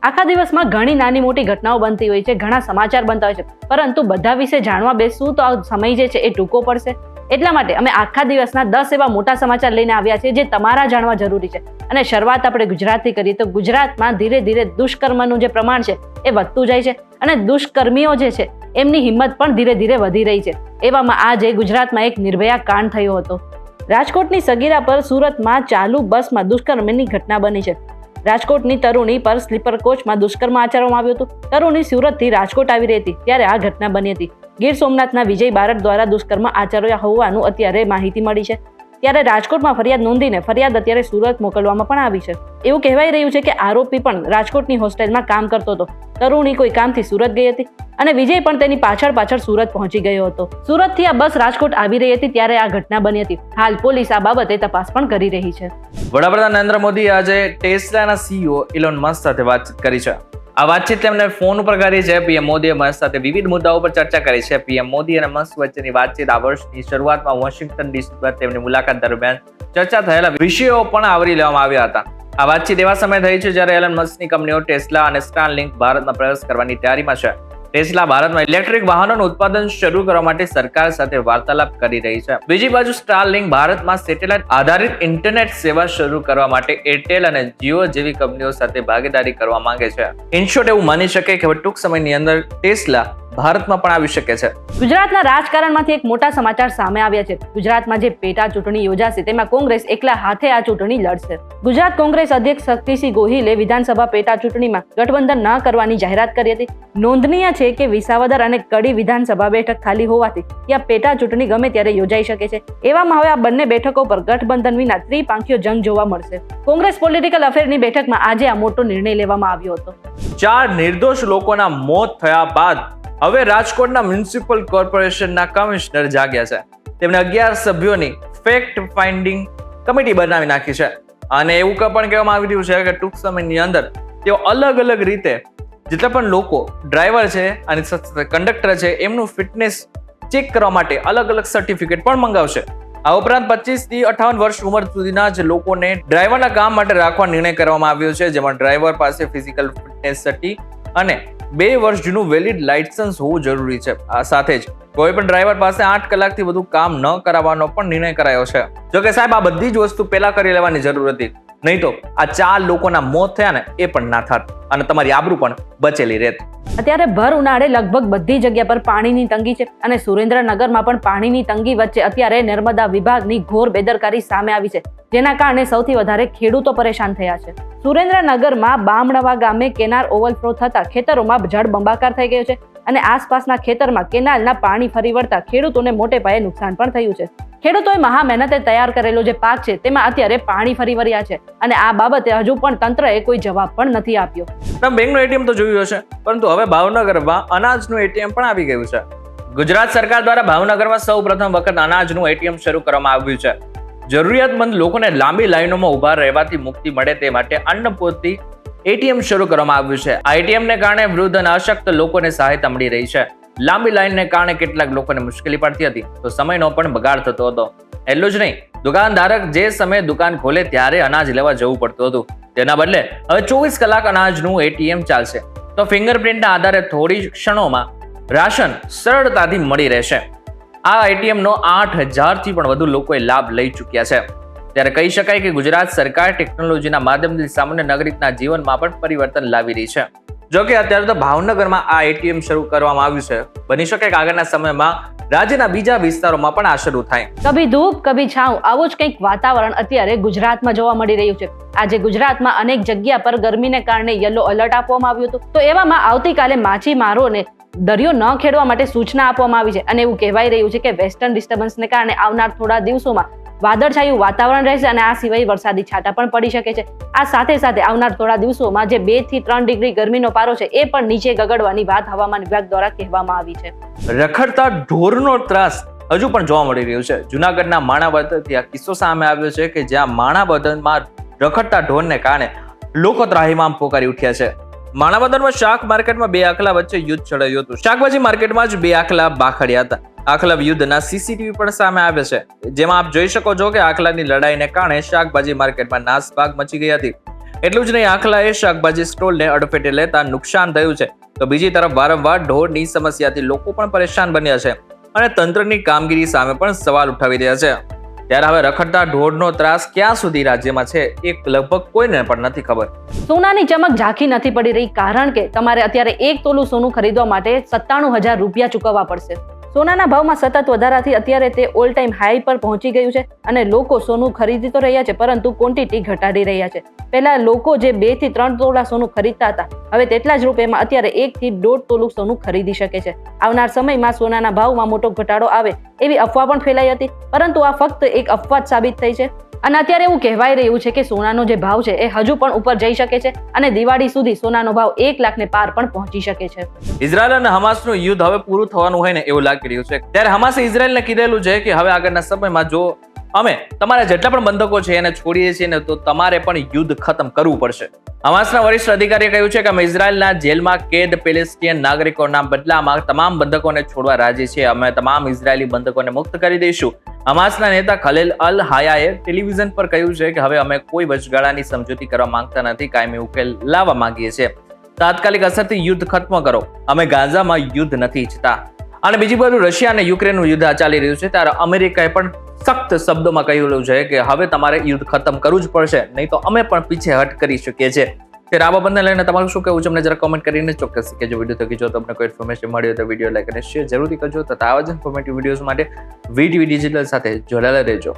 આખા દિવસમાં ઘણી નાની મોટી ઘટનાઓ બનતી હોય છે, ઘણા સમાચાર બનતા હોય છે, પરંતુ બધા વિશે જાણવા બેસવું તો આ સમય જે છે એ ટૂંકો પડશે. એટલા માટે અમે આખા દિવસના 10 એવા મોટા સમાચાર લઈને આવ્યા છે જે તમારા જાણવા જરૂરી છે. અને શરૂઆત આપણે ગુજરાતથી કરીએ તો ગુજરાતમાં ધીરે ધીરે દુષ્કર્મનું જે પ્રમાણ છે એ વધતું જાય છે અને દુષ્કર્મીઓ જે છે એમની હિંમત પણ ધીરે ધીરે વધી રહી છે. એવામાં આજે ગુજરાતમાં એક નિર્ભયા કાંડ થયો હતો. રાજકોટની સગીરા પર સુરતમાં ચાલુ બસમાં દુષ્કર્મની ઘટના બની છે. રાજકોટની તરુણી પર સ્લીપર કોચમાં દુષ્કર્મ આચરવામાં આવ્યું હતું. તરુણી સુરતથી રાજકોટ આવી રહી હતી ત્યારે આ ઘટના બની હતી. ગીર સોમનાથના વિજય બારડ દ્વારા દુષ્કર્મ આચર્યા હોવાનું અત્યારે માહિતી મળી છે. ત્યારે રાજકોટમાં ફરિયાદ નોંધીને ફરિયાદ અત્યારે સુરત મોકલવામાં પણ આવી છે. એવું કહેવાય રહ્યું છે કે આરોપી પણ રાજકોટની હોસ્ટેલમાં કામ કરતો હતો. તરુણી કોઈ કામથી સુરત ગઈ હતી અને વિજય પણ તેની પાછળ સુરત પહોંચી ગયો હતો. સુરતથી આ બસ રાજકોટ આવી રહી હતી ત્યારે આ ઘટના બની હતી. હાલ પોલીસ આ બાબતે તપાસ પણ કરી રહી છે. વડાપ્રધાન નરેન્દ્ર મોદી આજે ટેસ્લાના સીઈઓ ઇલોન મસ્ક સાથે વાતચીત કરી છે. આ વાતચીત તેમને ફોન ઉપર કરી છે. પીએમ મોદીએ મસ્ક સાથે વિવિધ મુદ્દાઓ પર ચર્ચા કરી છે. પીએમ મોદી અને મસ્ક વચ્ચેની વાતચીત આ વર્ષની શરૂઆતમાં વોશિંગ્ટન ડીસી પર તેમની મુલાકાત દરમિયાન ચર્ચા થયેલા વિષયો પણ આવરી લેવામાં આવ્યા હતા. આ વાતચીત એવા સમય થઈ છે જ્યારે એલન મસ્કની કંપનીઓ ટેસ્લા અને સ્ટારલિંક ભારતમાં પ્રવેશ કરવાની તૈયારીમાં છે. ટેસ્લા ભારતમાં ઇલેક્ટ્રિક વાહનોનું ઉત્પાદન શરૂ કરવા માટે સરકાર સાથે વાર્તાલાપ કરી રહી છે. બીજી બાજુ સ્ટારલિંક ભારતમાં સેટેલાઇટ આધારિત ઇન્ટરનેટ સેવા શરૂ કરવા માટે એરટેલ અને જીઓ જેવી કંપનીઓ સાથે ભાગીદારી કરવા માંગે છે. ઇન શોર્ટ એવું માની શકે કે ટૂંક સમયની અંદર ટેસ્લા ભારતમાં પણ આવી શકે છે. ગુજરાતના રાજકારણમાંથી એક મોટા સમાચાર સામે આવ્યા છે. ગુજરાતમાં જે પેટા ચૂંટણી યોજાશે તેમાં કોંગ્રેસ એકલા હાથે આ ચૂંટણી લડશે. ગુજરાત કોંગ્રેસ અધ્યક્ષ શક્તિસિંહ ગોહિલે વિધાનસભા પેટા ચૂંટણીમાં ગઠબંધન ન કરવાની જાહેરાત કરી હતી. નોંધનીય છે કે વિસાવદર અને કડી વિધાનસભા બેઠક ખાલી હોવાથી ત્યાં પેટા ચૂંટણી ગમે ત્યારે યોજાઈ શકે છે. એવામાં હવે આ બંને બેઠકો પર ગઠબંધન વિના ત્રિપાંખીયો જંગ જોવા મળશે. કોંગ્રેસ પોલિટિકલ અફેરની બેઠકમાં આજે આ મોટો નિર્ણય લેવામાં આવ્યો હતો. 4 નિર્દોષ લોકોના મોત થયા બાદ હવે રાજકોટના મ્યુનિસિપલ કોર્પોરેશનના કમિશનર જાગ્યા છે. તેમણે 11 સભ્યોની ફેક્ટ ફાઇન્ડિંગ કમિટી બનાવી નાખી છે અને એવું પણ કહેવામાં આવી રહ્યું છે કે ટૂંક સમયની અંદર તેઓ અલગ અલગ રીતે જેટલા પણ લોકો ડ્રાઈવર છે અને કંડક્ટર છે એમનું ફિટનેસ ચેક કરવા માટે અલગ અલગ સર્ટિફિકેટ પણ મંગાવશે. આ ઉપરાંત 25 થી 58 વર્ષ ઉંમર સુધીના જ લોકોને ડ્રાઈવરના કામ માટે રાખવા નિર્ણય કરવામાં આવ્યો છે, જેમાં ડ્રાઈવર પાસે ફિઝિકલ ફિટનેસ સર્ટી અને 2 વર્ષ જૂનું વેલિડ લાયસન્સ હોવું જરૂરી છે. આ સાથે જ કોઈ પણ ડ્રાઈવર પાસે 8 કલાકથી વધુ કામ ન કરાવવાનો પણ નિર્ણય કરાયો છે. જોકે સાહેબ આ બધી જ વસ્તુ પહેલા કરી લેવાની જરૂર હતી, નહીં તો આ 4 લોકોના મોત થયા ને એ પણ ના થાત અને તમારી આબરૂ પણ બચેલી રહેત. અત્યારે ભર ઉનાળે લગભગ બધી જગ્યા પર પાણીની તંગી છે અને સુરેન્દ્રનગરમાં પણ પાણીની તંગી વચ્ચે અત્યારે નર્મદા વિભાગની ઘોર બેદરકારી સામે આવી છે, જેના કારણે સૌથી વધારે ખેડૂતો પરેશાન થયા છે. સુરેન્દ્રનગરમાં બામણવા ગામે કેનાલ ઓવરફ્લો થતા ખેતરોમાં જળબંબાકાર થઈ ગયો છે અને આસપાસના ખેતરમાં કેનાલના પાણી ફરી વળતા ખેડૂતોને મોટે પાયે નુકસાન પણ થયું છે. ખેડૂતોએ મહા મહેનતે તૈયાર કરેલો જે પાક છે તેમાં અત્યારે પાણી ફરી વળ્યા છે અને આ બાબતે હજુ પણ તંત્રએ કોઈ જવાબ પણ નથી આપ્યો. તમે બેંકનું એટીએમ તો જોયું હશે, પરંતુ હવે ભાવનગરમાં અનાજનું એટીએમ પણ આવી ગયું છે. ગુજરાત સરકાર દ્વારા ભાવનગરમાં સૌ પ્રથમ વખત અનાજનું એટીએમ શરૂ કરવામાં આવ્યું છે. જરૂરિયાતમંદ લોકોને લાંબી લાઈનોમાં ઉભા રહેવાથી મુક્તિ મળે તે માટે અન્નપૂર્તિ એટીએમ શરૂ કરવામાં આવ્યું છે. આ એટીએમને કારણે વૃદ્ધ અને અશક્ત લોકોને સહાયતા મળી રહી છે. લાંબી લાઈનને કારણે કેટલાક લોકોને મુશ્કેલી પડતી હતી તો સમયનો પણ બગાડ થતો હતો. એટલું જ નહીં, દુકાનધારક જે સમયે દુકાન ખોલે ત્યારે અનાજ લેવા જવું પડતું હતું. તેના બદલે હવે 24 કલાક અનાજનું એટીએમ ચાલશે તો ફિંગરપ્રિન્ટના આધારે થોડી ક્ષણોમાં રાશન સરળતાથી મળી રહેશે. આ એટીએમનો 8000 થી પણ વધુ લોકોએ લાભ લઈ ચૂક્યા છે. ત્યારે કહી શકાય કે ગુજરાત સરકાર ટેકનોલોજીના માધ્યમથી સામાન્ય નાગરિકના જીવનમાં પણ પરિવર્તન લાવી રહી છે. જોકે અત્યારે તો ભાવનગરમાં આ એટીએમ શરૂ કરવામાં આવ્યું છે. બની શકે કે આગળના સમયમાં રાજ્યના બીજા વિસ્તારોમાં પણ આ શરૂ થાય. કભી ધૂપ કભી છાંવ આવું જ કંઈક વાતાવરણ અત્યારે ગુજરાતમાં જોવા મળી રહ્યું છે. આજે ગુજરાતમાં અનેક જગ્યા પર ગરમીને કારણે યલો એલર્ટ આપવામાં આવ્યું હતું. તો એવામાં આવતીકાલે માછીમારોને દરિયો ન ખેડવા માટે સૂચના આપવામાં આવી છે અને એવું કહેવાય રહ્યું છે કે વેસ્ટર્ન ડિસ્ટર્બન્સને કારણે આવનાર થોડા દિવસોમાં વાદળછાયું વાતાવરણ રહેશે અને આ સિવાય વરસાદી છાંટા પણ પડી શકે છે. આ સાથે સાથે આવનાર થોડા દિવસોમાં જે 2 થી 3 ડિગ્રી ગરમીનો પારો છે એ પણ નીચે ગગડવાની વાત હવામાન વિભાગ દ્વારા કહેવામાં આવી છે. રખડતા ઢોરનો ત્રાસ હજુ પણ જોવા મળી રહ્યો છે. જૂનાગઢના માણાવદરથી આ કિસ્સો સામે આવ્યો છે કે જ્યાં માણાવદરમાં રખડતા ઢોરને કારણે લોકો ત્રાહિમામ પોકારી ઉઠ્યા છે. માણાવદરમાં શાક માર્કેટમાં 2 આખલા વચ્ચે યુદ્ધ છેડાયું હતું. શાકભાજી માર્કેટમાં જ 2 આખલા બાખડ્યા હતા. આખલા યુદ્ધના સીસીટીવી પણ સામે આવે છે, જેમાં આપ જોઈ શકો છો કે આખલાની લડાઈને કારણે શાકભાજી માર્કેટમાં નાસભાગ મચી ગઈ હતી. એટલું જ નહીં, આખલાએ શાકભાજી સ્ટોલને અડફેટે લેતા નુકસાન થયું છે, તો બીજી તરફ વારંવાર ઢોરની સમસ્યાથી લોકો પણ પરેશાન બન્યા છે અને તંત્રની કામગીરી સામે પણ સવાલ ઉઠાવી રહ્યા છે. ત્યારે હવે રખડતા ઢોરનો ત્રાસ ક્યાં સુધી રાજ્યમાં છે એ લગભગ કોઈને પણ નથી ખબર. સોનાની ચમક ઝાંખી નથી પડી રહી, કારણ કે તમારે અત્યારે 1 તોલું સોનું ખરીદવા માટે 97,000 રૂપિયા ચૂકવવા પડશે. સોનાના ભાવમાં સતત વધારાથી અત્યારે તે ઓલ ટાઈમ હાઈ પર પહોંચી ગયું છે અને લોકો સોનું ખરીદી તો રહ્યા છે, પરંતુ ક્વોન્ટિટી ઘટાડી રહ્યા છે. પહેલા લોકો જે 2 થી 3 તોલા સોનું ખરીદતા હતા, હવે તેટલા જ રૂપિયામાં અત્યારે 1 થી 1.5 તોલું સોનું ખરીદી શકે છે. આવનાર સમયમાં સોનાના ભાવમાં મોટો ઘટાડો આવે એવી અફવા પણ ફેલાઈ હતી, પરંતુ આ ફક્ત એક અફવા જ સાબિત થઈ છે. અને અત્યારે એવું કહેવાય રહ્યું છે કે સોનાનો જે ભાવ છે એ હજુ પણ ઉપર જઈ શકે છે અને દિવાળી સુધી સોનાનો ભાવ 1 લાખને પાર પણ પહોંચી શકે છે. ઇઝરાયલ અને હમાસનું યુદ્ધ હવે પૂરું થવાનું હોય ને એવું લાગી રહ્યું છે. ત્યારે હમાસે ઇઝરાયલને કીધેલું છે કે હવે આગળના સમયમાં જો અમે તમારા જેટલા પણ બંધકો છે એને છોડીએ છીએ ને તો તમારે પણ યુદ્ધ ખતમ કરવું પડશે. હમાસના વરિષ્ઠ અધિકારીએ કહ્યું છે કે અમે ઇઝરાયલના જેલમાં કેદ પેલેસ્ટિયન નાગરિકોના બદલામાં તમામ બંધકોને છોડવા રાજી છીએ. અમે તમામ ઇઝરાયલી બંધકોને મુક્ત કરી દઈશું. હમાસના નેતા ખલીલ અલ હાયાએ ટેલિવિઝન પર કહ્યું છે કે હવે અમે કોઈ વચગાળાની સમજૂતી કરવા માંગતા નથી, કાયમી ઉકેલ લાવવા માંગીએ છીએ. તાત્કાલિક અસરથી યુદ્ધ ખત્મ કરો. અમે ગાઝામાં યુદ્ધ નથી ઈચ્છતા. અને બીજી બાજુ રશિયા અને યુક્રેનનું યુદ્ધ ચાલી રહ્યું છે, ત્યારે અમેરિકાએ પણ સખ્ત શબ્દોમાં કહેલું છે કે હવે તમારે યુદ્ધ ખતમ કરવું જ પડશે, નહીં તો અમે પણ પીછેહટ કરી શકીએ છીએ. ત્યારે આ બાબતને લઈને તમારું શું કહેવું છે અમને જરા કોમેન્ટ કરીને ચોક્કસ કહેજો. વિડીયો થકી જો તમને કોઈ ઇન્ફોર્મેશન મળી હોય તો વિડીયો લાઈક અને શેર જરૂરથી કરજો તથા આવા જ ઇન્ફોર્મેટિવ વિડીયોઝ માટે વીટીવી ડિજિટલ સાથે જોડાયેલા રહેજો.